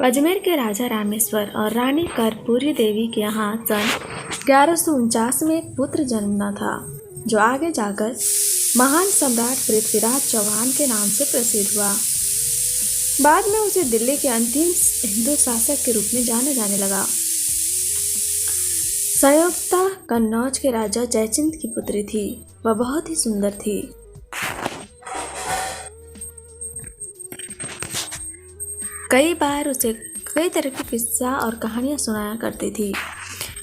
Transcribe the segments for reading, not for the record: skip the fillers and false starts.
अजमेर के राजा रामेश्वर और रानी कर्पूरी देवी के यहाँ सन 1149 में एक पुत्र जन्मा था, जो आगे जाकर महान सम्राट पृथ्वीराज चौहान के नाम से प्रसिद्ध हुआ। बाद में उसे दिल्ली के अंतिम हिंदू शासक के रूप में जाना जाने लगा। संयुक्ता कन्नौज के राजा जयचंद की पुत्री थी। वह बहुत ही सुंदर थी। कई बार उसे कई तरह की किस्सा और कहानियां सुनाया करती थी।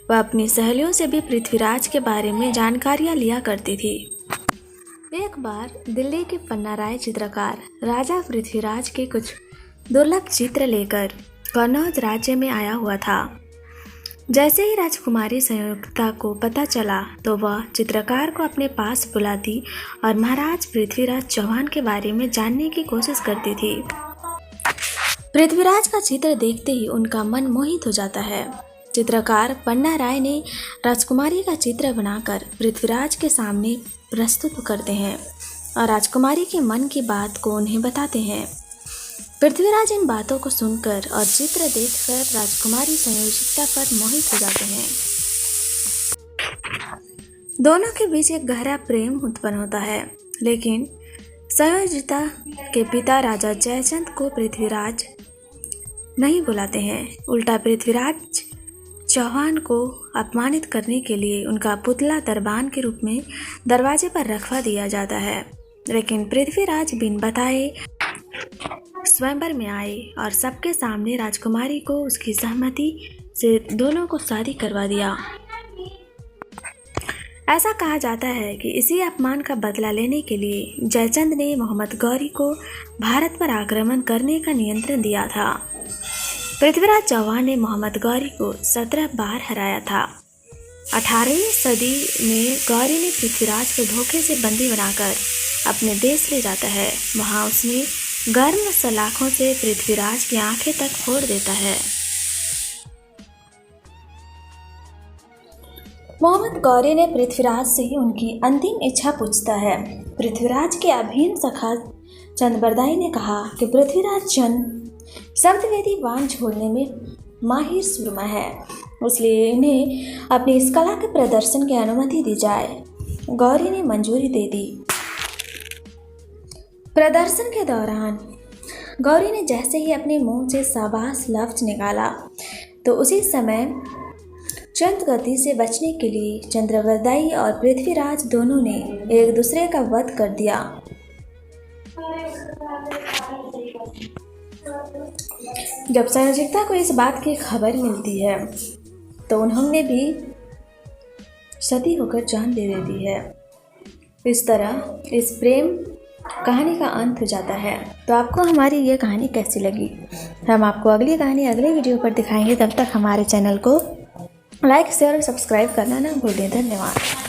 वह अपनी सहेलियों से भी पृथ्वीराज के बारे में जानकारियां लिया करती थी। एक बार दिल्ली के पन्ना राय चित्रकार राजा पृथ्वीराज के कुछ दुर्लभ चित्र लेकर कन्नौज राज्य में आया हुआ था। जैसे ही राजकुमारी संयुक्ता को पता चला तो वह चित्रकार को अपने पास बुलाती और महाराज पृथ्वीराज चौहान के बारे में जानने की कोशिश करती थी। पृथ्वीराज का चित्र देखते ही उनका मन मोहित हो जाता है। चित्रकार पन्ना राय ने राजकुमारी का चित्र बनाकर पृथ्वीराज के सामने प्रस्तुत करते हैं और राजकुमारी के मन की बात को उन्हें बताते हैं। पृथ्वीराज इन बातों को सुनकर और चित्र देखकर राजकुमारी संयोजिता पर मोहित हो जाते हैं। दोनों के बीच एक गहरा प्रेम उत्पन्न होता है, लेकिन संयोजिता के पिता राजा जयचंद को पृथ्वीराज नहीं बुलाते हैं। उल्टा पृथ्वीराज चौहान को अपमानित करने के लिए उनका पुतला दरबान के रूप में दरवाजे पर रखवा दिया जाता है। लेकिन पृथ्वीराज बिन बताए स्वयंवर में आए और सबके सामने राजकुमारी को उसकी सहमति से दोनों को शादी करवा दिया। ऐसा कहा जाता है कि इसी अपमान का बदला लेने के लिए जयचंद ने मोहम्मद गौरी को भारत पर आक्रमण करने का नियंत्रण दिया था। पृथ्वीराज चौहान ने मोहम्मद गौरी को 17 बार हराया था। 18वीं सदी में गौरी ने पृथ्वीराज को धोखे से बंदी बनाकर अपने देश ले जाता है। वहाँ उसने गर्म सलाखों से पृथ्वीराज की आंखें तक फोड़ देता है। मोहम्मद गौरी ने पृथ्वीराज से ही उनकी अंतिम इच्छा पूछता है। पृथ्वीराज के अभिन्न सखा चंद्रबरदाई ने कहा कि पृथ्वीराज चंद शब्दवेदी बाण छोड़ने में माहिर सुरमा है, इसलिए इन्हें अपनी इस कला के प्रदर्शन की अनुमति दी जाए। गौरी ने मंजूरी दे दी। प्रदर्शन के दौरान गौरी ने जैसे ही अपने मुंह से शाबाश लफ्ज निकाला तो उसी समय चंद गति से बचने के लिए चंद्रबरदाई और पृथ्वीराज दोनों ने एक दूसरे का वध कर दिया। जब संयोजिता को इस बात की खबर मिलती है तो उन्होंने भी सती होकर जान दे देती है। इस तरह इस प्रेम कहानी का अंत हो जाता है। तो आपको हमारी ये कहानी कैसी लगी? हम आपको अगली कहानी अगले वीडियो पर दिखाएंगे। तब तक हमारे चैनल को लाइक, शेयर और सब्सक्राइब करना ना भूलें। धन्यवाद।